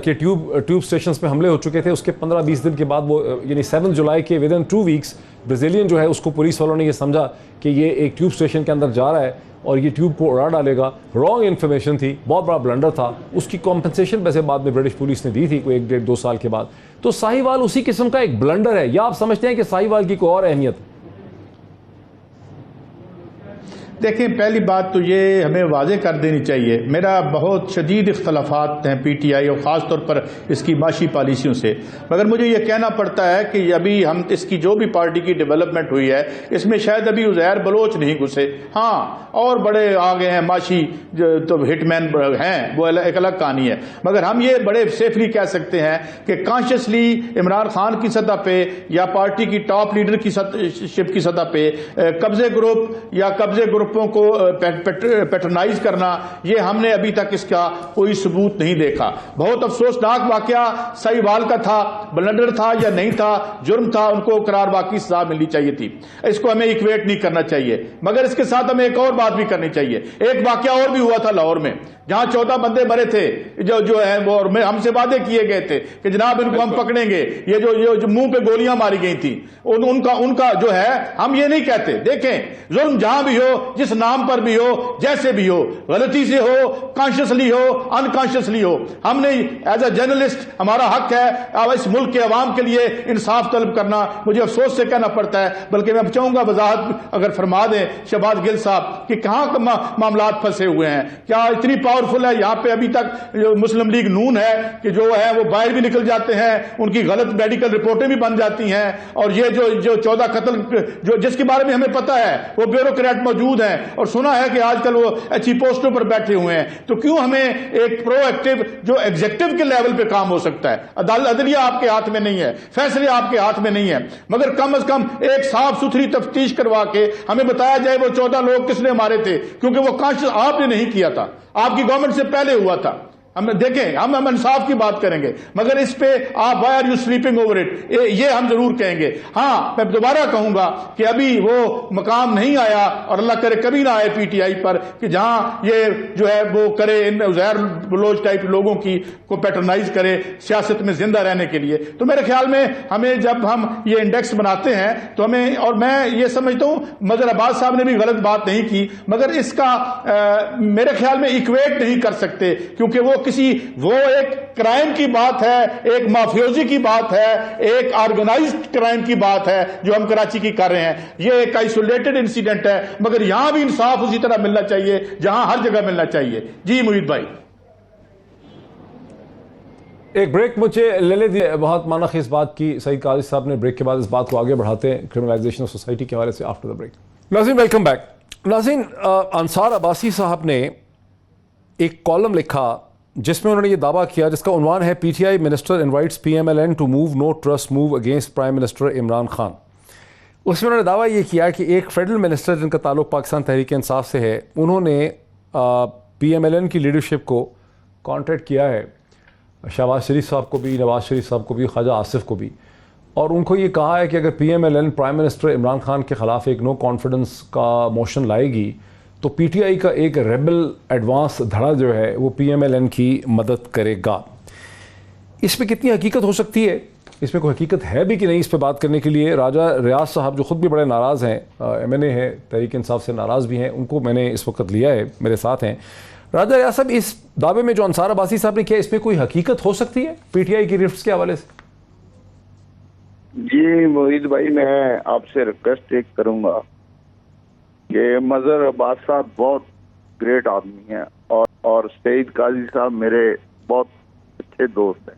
کہ ٹیوب اسٹیشنز پہ حملے ہو چکے تھے. اس کے 15-20 دن کے بعد وہ یعنی 7 جولائی کے ودن 2 ویکس برازیلین جو ہے اس کو پولیس والوں نے یہ سمجھا کہ یہ ایک ٹیوب اسٹیشن کے اندر جا رہا ہے اور یہ ٹیوب کو اڑا ڈالے گا. رانگ انفارمیشن تھی، بہت بڑا بلنڈر تھا. اس کی کمپنسیشن ویسے بعد میں برٹش پولیس نے دی تھی کوئی 1-1.5-2 سال کے بعد. تو ساہیوال اسی قسم کا ایک بلنڈر ہے، یا آپ سمجھتے ہیں کہ ساہیوال کی کوئی اور اہمیت؟ دیکھیں، پہلی بات تو یہ ہمیں واضح کر دینی چاہیے، میرا بہت شدید اختلافات ہیں پی ٹی آئی اور خاص طور پر اس کی معاشی پالیسیوں سے، مگر مجھے یہ کہنا پڑتا ہے کہ ابھی ہم اس کی جو بھی پارٹی کی ڈیولپمنٹ ہوئی ہے اس میں شاید ابھی عزیر بلوچ نہیں گھسے. ہاں، اور بڑے آگے ہیں معاشی تو ہٹ مین ہیں، وہ ایک الگ کہانی ہے. مگر ہم یہ بڑے سیفلی کہہ سکتے ہیں کہ کانشیسلی عمران خان کی سطح پہ یا پارٹی کی ٹاپ لیڈر کی شپ کی سطح پہ قبضے گروپ یا قبضے گروپوں کو پیٹرنائز کرنا، یہ ہم نے ابھی تک اس کا کوئی ثبوت نہیں دیکھا. بہت افسوسناک واقعہ ساہیوال کا تھا، بلنڈر تھا یا نہیں تھا، جرم تھا، ان کو قرار باقی سزا ملنی چاہیے تھی. اس کو ہمیں ایکویٹ نہیں کرنا چاہیے. مگر اس کے ساتھ ہمیں ایک اور بات بھی کرنی چاہیے. ایک واقعہ اور بھی ہوا تھا لاہور میں، جہاں 14 بندے مرے تھے جو ہیں وہ ہم سے وعدے کیے گئے تھے کہ جناب ان کو ہم پکڑیں گے. یہ جو منہ پہ گولیاں ماری گئی تھیں ان کا جو ہے، ہم یہ نہیں کہتے. دیکھیں، ظلم جہاں بھی ہو، جس نام پر بھی ہو، جیسے بھی ہو، غلطی سے ہو، کانشیسلی ہو، انکانشیسلی ہو، ہم نے ایز اے جرنلسٹ ہمارا حق ہے اس ملک کے عوام کے لیے انصاف طلب کرنا. مجھے افسوس سے کہنا پڑتا ہے، بلکہ میں چاہوں گا وضاحت اگر فرما دیں شہباز گل صاحب کہ کہاں معاملات پھنسے ہوئے ہیں. کیا اتنی پاورفل ہے یہاں پہ ابھی تک مسلم لیگ نون ہے کہ جو ہے وہ باہر بھی نکل جاتے ہیں، ان کی غلط میڈیکل رپورٹیں بھی بن جاتی ہیں، اور یہ جو 14 قتل جس کے بارے میں ہمیں پتا ہے وہ بیوروکریٹ موجود ہیں اور سنا ہے کہ آج کل وہ اچھی پوسٹوں پر بیٹھے ہوئے ہیں. تو کیوں ہمیں ایک پرو ایکٹیو جو ایگزیکٹو کے لیول پہ کام ہو سکتا ہے، عدلیہ آپ کے ہاتھ میں نہیں ہے، فیصلے آپ کے ہاتھ میں نہیں ہے، مگر کم از کم ایک صاف ستھری تفتیش کروا کے ہمیں بتایا جائے وہ 14 لوگ کس نے مارے تھے، کیونکہ وہ کانشیس آپ نے نہیں کیا تھا، آپ کی گورنمنٹ سے پہلے ہوا تھا. ہم دیکھیں، ہم انصاف کی بات کریں گے، مگر اس پہ آپ why are you sleeping over it, یہ ہم ضرور کہیں گے. ہاں، میں دوبارہ کہوں گا کہ ابھی وہ مقام نہیں آیا، اور اللہ کرے کبھی نہ آئے پی ٹی آئی پر، کہ جہاں یہ جو ہے وہ کرے ان عزیر بلوچ ٹائپ لوگوں کی کو پیٹرنائز کرے سیاست میں زندہ رہنے کے لیے. تو میرے خیال میں ہمیں جب ہم یہ انڈیکس بناتے ہیں تو ہمیں، اور میں یہ سمجھتا ہوں مظہر عباس صاحب نے بھی غلط بات نہیں کی، مگر اس کا میرے خیال میں ایکویٹ نہیں کر سکتے، کیونکہ وہ ایک کرائم کی بات ہے، ایک مافیوزی کی بات ہے، ایک آرگنائزڈ کرائم کی بات ہے جو ہم کراچی کی کر رہے ہیں. یہ ایک آئسولیٹڈ انسیڈنٹ ہے، مگر یہاں بھی انصاف اسی طرح ملنا چاہیے جہاں ہر جگہ ملنا چاہیے. جی محیط بھائی، ایک بریک مجھے لے لے دی. بہت معنی خیز بات کی سعید قاضی صاحب نے. بریک کے بعد اس بات کو آگے بڑھاتے ہیں کرمنلائزیشن آف سوسائٹی کے حوالے سے آفٹر دا بریک. ناظرین ویلکم بیک. ناظرین، انصار عباسی صاحب نے ایک کالم لکھا جس میں انہوں نے یہ دعویٰ کیا، جس کا عنوان ہے P T I minister invites P M L N to move no trust move against prime minister Imran Khan. اس میں انہوں نے دعویٰ یہ کیا کہ ایک فیڈرل منسٹر جن کا تعلق پاکستان تحریک انصاف سے ہے، انہوں نے پی ایم ایل این کی لیڈرشپ کو کانٹیکٹ کیا ہے، شہباز شریف صاحب کو بھی، نواز شریف صاحب کو بھی، خواجہ آصف کو بھی، اور ان کو یہ کہا ہے کہ اگر P M L N prime minister Imran Khan کے خلاف ایک نو کانفیڈنس کا موشن لائے گی تو پی ٹی آئی کا ایک ریبل ایڈوانس دھڑا جو ہے وہ پی ایم ایل این کی مدد کرے گا. اس میں کتنی حقیقت ہو سکتی ہے اس میں کوئی حقیقت ہے بھی کہ نہیں، اس پہ بات کرنے کے لیے راجہ ریاض صاحب جو خود بھی بڑے ناراض ہیں، MNA ہیں، تحریک انصاف سے ناراض بھی ہیں، ان کو میں نے اس وقت لیا ہے، میرے ساتھ ہیں۔ راجہ ریاض صاحب، اس دعوے میں جو انصار عباسی صاحب نے کیا، اس میں کوئی حقیقت ہو سکتی ہے PTI کی رفٹس کے حوالے سے؟ جی معید بھائی، میں آپ سے ریکویسٹ ایک کروں گا کہ مظہر عباس صاحب بہت گریٹ آدمی ہیں اور سعید قاضی صاحب میرے بہت اچھے دوست ہیں،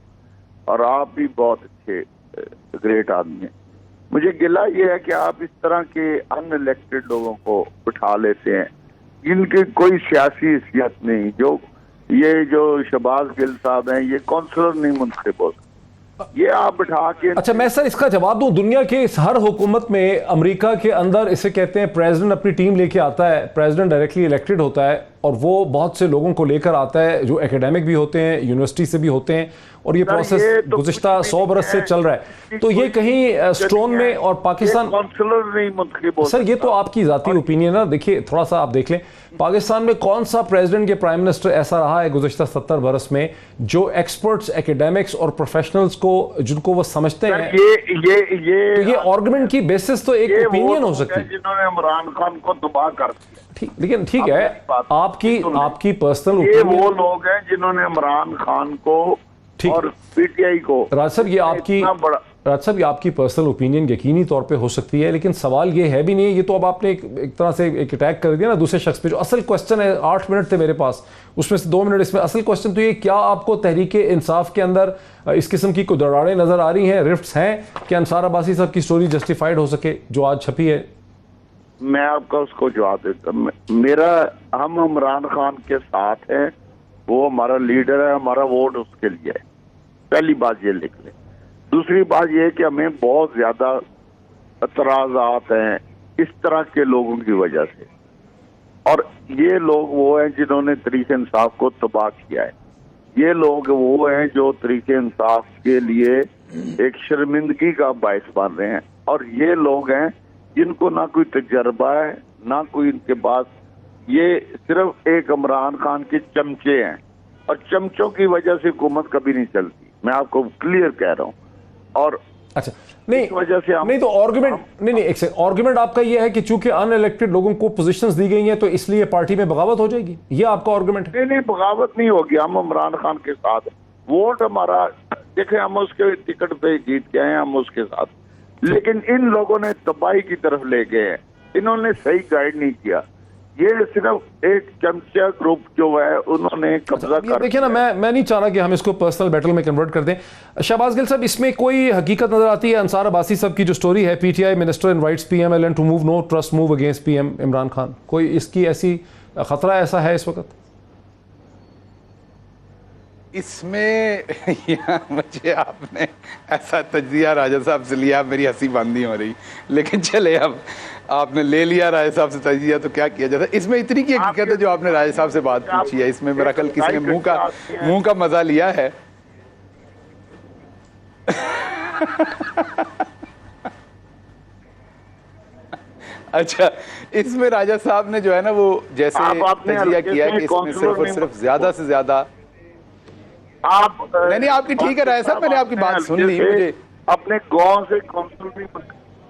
اور آپ بھی بہت اچھے گریٹ آدمی ہیں۔ مجھے گلہ یہ ہے کہ آپ اس طرح کے ان الیکٹڈ لوگوں کو اٹھا لیتے ہیں جن کی کوئی سیاسی حیثیت نہیں، جو شہباز گل صاحب ہیں، یہ کونسلر نہیں منتخب ہو سکتے، یہ آپ بٹھا کے۔ اچھا میں سر اس کا جواب دوں، دنیا کے ہر حکومت میں امریکہ کے اندر اسے کہتے ہیں پریزیڈنٹ اپنی ٹیم لے کے آتا ہے، پریزیڈنٹ ڈائریکٹلی الیکٹڈ ہوتا ہے اور وہ بہت سے لوگوں کو لے کر آتا ہے جو اکیڈیمک بھی ہوتے ہیں، یونیورسٹی سے بھی ہوتے ہیں، اور یہ پروسیس گزشتہ 100 برس سے چل رہا ہے۔ تو یہ کہیں سٹون میں اور پاکستان، کونسلر نہیں منتخب ہو سر یہ تو آپ کی ذاتی اوپینین ہے، دیکھیے تھوڑا سا آپ دیکھ لیں پاکستان میں کون سا پریزیڈنٹ کے پرائم منسٹر ایسا رہا ہے گزشتہ 70 برس میں جو ایکسپرٹس، اکیڈیمکس اور پروفیشنلز کو جن کو وہ سمجھتے ہیں، تو یہ آرگومنٹ کی بیسس تو ایک اوپینین ہو سکتی ہے جنہوں نے عمران خان کو تباہ کر دیا۔ لیکن ٹھیک ہے، آپ کی پرسنل یہ اوپینین، وہ لوگ ہیں جنہوں نے عمران خان کو اور PTI کو، راج صاحب یہ آپ کی پرسنل اوپینین یقینی طور پہ ہو سکتی ہے، لیکن سوال یہ ہے بھی نہیں، یہ تو اب آپ نے ایک طرح سے ایک اٹیک کر دیا نا دوسرے شخص پہ۔ جو اصل کوسچن ہے، 8 منٹ تھے میرے پاس، اس میں سے 2 منٹ اس میں، اصل کوسچن تو یہ کیا آپ کو تحریک انصاف کے اندر اس قسم کی کوئی دراڑیں نظر آ رہی ہیں، رفٹس ہیں کہ انصار عباسی صاحب کی سٹوری جسٹیفائیڈ ہو سکے جو آج چھپی ہے؟ میں آپ کا اس کو جواب دیتا ہوں۔ ہم عمران خان کے ساتھ ہیں، وہ ہمارا لیڈر ہے، ہمارا ووٹ اس کے لیے ہے، پہلی بات یہ لکھ لیں۔ دوسری بات یہ ہے کہ ہمیں بہت زیادہ اعتراضات ہیں اس طرح کے لوگوں کی وجہ سے، اور یہ لوگ وہ ہیں جنہوں نے تحریک انصاف کو تباہ کیا ہے، یہ لوگ وہ ہیں جو تحریک انصاف کے لیے ایک شرمندگی کا باعث بن رہے ہیں، اور یہ لوگ ہیں جن کو نہ کوئی تجربہ ہے، نہ کوئی ان کے پاس، یہ صرف ایک عمران خان کے چمچے ہیں، اور چمچوں کی وجہ سے حکومت کبھی نہیں چلتی، میں آپ کو کلیئر کہہ رہا ہوں۔ اور اچھا نہیں تو آرگومنٹ آپ کا یہ ہے کہ چونکہ ان الیکٹڈ لوگوں کو پوزیشنز دی گئی ہیں تو اس لیے پارٹی میں بغاوت ہو جائے گی، یہ آپ کا آرگومنٹ ہے؟ نہیں، بغاوت نہیں ہوگی، ہم عمران خان کے ساتھ ہیں، ووٹ ہمارا، دیکھیں ہم اس کے ٹکٹ پہ جیت کے آئے ہیں، ہم اس کے ساتھ، لیکن ان لوگوں نے تباہی کی طرف لے گئے ہیں، انہوں نے صحیح گائیڈ نہیں کیا، یہ صرف ایک چمچہ گروپ جو ہے انہوں نے قبضہ کر، دیکھیں نا میں نہیں چاہ رہا کہ ہم اس کو پرسنل بیٹل میں کنورٹ کر دیں۔ شہباز گل صاحب، اس میں کوئی حقیقت نظر آتی ہے انصار عباسی صاحب کی جو سٹوری ہے، PTI minister invites PMLN to move no trust move against PM Imran Khan, کوئی اس کی ایسی خطرہ ایسا ہے اس وقت؟ اس میں مجھے آپ نے ایسا تجزیہ راجہ صاحب سے لیا، میری ہنسی بند نہیں ہو رہی، لیکن چلے اب آپ نے لے لیا راجہ صاحب سے تجزیہ تو کیا کیا جاتا ہے۔ اس میں اتنی کی حقیقت ہے جو آپ نے راجہ صاحب سے بات پوچھی ہے، اس میں میرا کل کسی نے منہ کا مزہ لیا ہے۔ اچھا، اس میں راجہ صاحب نے جو ہے نا وہ جیسے تجزیہ کیا ہے کہ اس میں صرف اور صرف زیادہ سے زیادہ نہیں آپ کی ٹھیک ہے راجہ صاحب، میں نے آپ کی بات سن لی، مجھے اپنے گاؤں سے کونسل بھی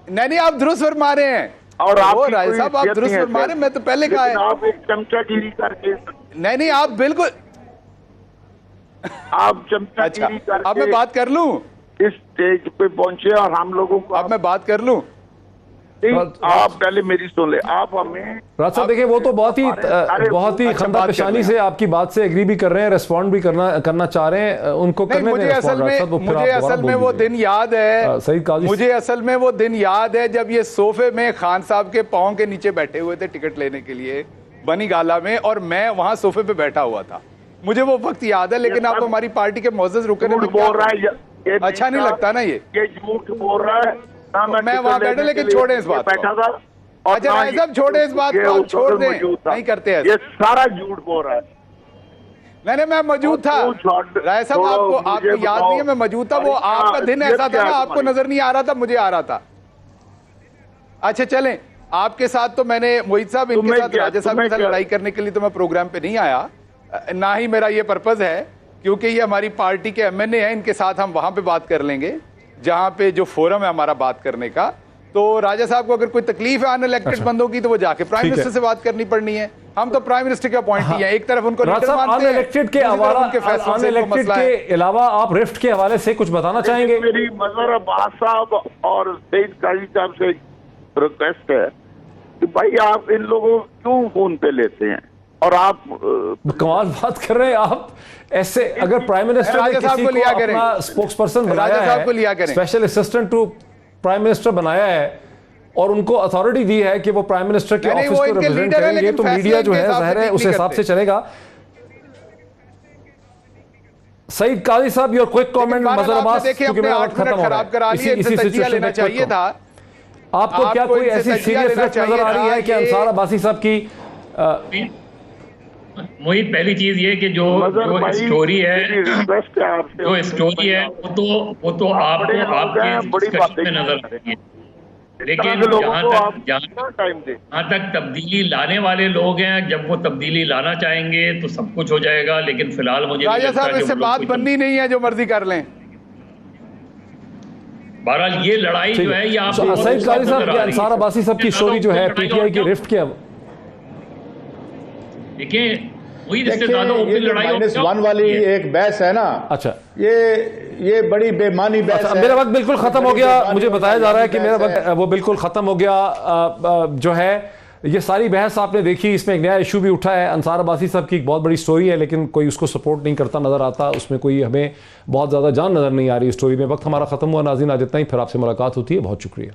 نہیں آپ درست فرما رہے ہیں، اور راجہ صاحب آپ درست فرما رہے ہیں، میں تو پہلے کہا ہے آپ ایک چمچہ گیری کر کے، نہیں آپ بالکل، آپ چمچہ گیری کر کے اب میں بات کر لوں، اس سٹیج پہ پہنچے اور ہم لوگوں کو، اب میں بات کر لوں، آپ پہلے میری سن لیں، آپ ہمیں راج صاحب دیکھیں وہ تو بہت ہی خندہ پیشانی سے آپ کی بات سے ایگری بھی کر رہے ہیں، ریسپونڈ بھی کرنا چاہ رہے ہیں، ان کو کرنے دیں ریسپونڈ۔ مجھے اصل میں وہ دن یاد ہے جب یہ صوفے میں خان صاحب کے پاؤں کے نیچے بیٹھے ہوئے تھے ٹکٹ لینے کے لیے بنی گالا میں، اور میں وہاں صوفے پہ بیٹھا ہوا تھا، مجھے وہ وقت یاد ہے، لیکن آپ ہماری پارٹی کے معزز رکن اچھا نہیں لگتا نا، یہ جھوٹ بول رہا ہے، میں وہاں بیٹھا، لیکن چھوڑیں اس بات کو، اچھا راجہ صاحب چھوڑیں اس بات کو، چھوڑ دیں، نہیں کرتے ایسا، یہ سارا جھوٹ بول رہا ہے۔ میں موجود تھا راجہ صاحب، آپ کو یاد نہیں ہے میں موجود تھا، وہ آپ کا دن ایسا تھا نا، آپ کو نظر نہیں آ رہا تھا، مجھے آ رہا تھا۔ اچھا چلیں، آپ کے ساتھ تو میں نے موہید صاحب ان کے ساتھ راجہ صاحب کے ساتھ لڑائی کرنے کے لیے تو میں پروگرام پہ نہیں آیا، نہ ہی میرا یہ پرپز ہے، کیونکہ یہ ہماری پارٹی کے MNA ہیں، ان کے ساتھ ہم وہاں پہ بات کر لیں گے۔ جہاں پہ جو فورم ہے ہمارا بات کرنے کا، تو راجہ صاحب کو اگر کوئی تکلیف ہے ان الیکٹڈ بندوں کی تو وہ جا کے پرائم منسٹر سے بات کرنی پڑنی ہے. ہم تو پرائم منسٹر کے اپوائنٹی ہیں، ایک طرف ان کو لیڈر مانتے ہیں، الیکٹڈ کے علاوہ آپ رفٹ کے حوالے سے کچھ بتانا چاہیں گے؟ میری مظہر عباس صاحب اور سعید قاضی صاحب سے ریکویسٹ ہے کہ بھائی آپ ان لوگوں کو کیوں فون پہ لیتے ہیں اور آپ کمال بات کر رہے ہیں آپ ایسے. اگر پرائم منسٹر نے کسی کو اپنا اسپوکس پرسن بنایا ہے، special assistant to prime minister بنایا ہے اور ان کو اتھارٹی دی ہے کہ وہ پرائم منسٹر کے آفس کو ریپرزینٹ کریں گے، تو میڈیا جو ہے ظاہر ہے اس حساب سے چلے گا. سعید قاضی صاحب یور کوئک کامنٹ. مظہر عباس کیونکہ میرا وقت ختم ہو رہا ہے، اسی سچویشن میں چاہیے تھا. آپ کو کیا کوئی ایسی سیریس رفٹ نظر آ رہی ہے کہ انصار عباسی صاحب کی؟ موہید پہلی چیز یہ کہ جو اسٹوری ہے وہ تو آپ کے ڈسکشن میں نظر آتی ہے، لیکن جہاں تک تبدیلی لانے والے لوگ ہیں، جب وہ تبدیلی لانا چاہیں گے تو سب کچھ ہو جائے گا. لیکن فی الحال مجھے راجہ صاحب اس سے بات بننی نہیں ہے، جو مرضی کر لیں. بہرحال یہ لڑائی جو ہے یہ آپ سعید قاضی صاحب کی انصار عباسی صاحب کی اسٹوری جو ہے پی ٹی آئی کی رفٹ کے دیکھیں وہی اس سے زیادہ اوپن لڑائی -1 والی ایک بحث ہے نا. اچھا یہ بڑی بے معنی بحث ہے. میرا وقت بالکل ختم ہو گیا. مجھے بتایا جا رہا ہے کہ میرا وقت وہ بالکل ختم ہو گیا. جو ہے یہ ساری بحث آپ نے دیکھی، اس میں ایک نیا ایشو بھی اٹھا ہے. انصار عباسی صاحب کی ایک بہت بڑی سٹوری ہے لیکن کوئی اس کو سپورٹ نہیں کرتا نظر آتا، اس میں کوئی ہمیں بہت زیادہ جان نظر نہیں آ رہی اسٹوری میں. وقت ہمارا ختم ہوا ناظرین، آج اتنا ہی، پھر آپ سے ملاقات ہوتی ہے. بہت شکریہ.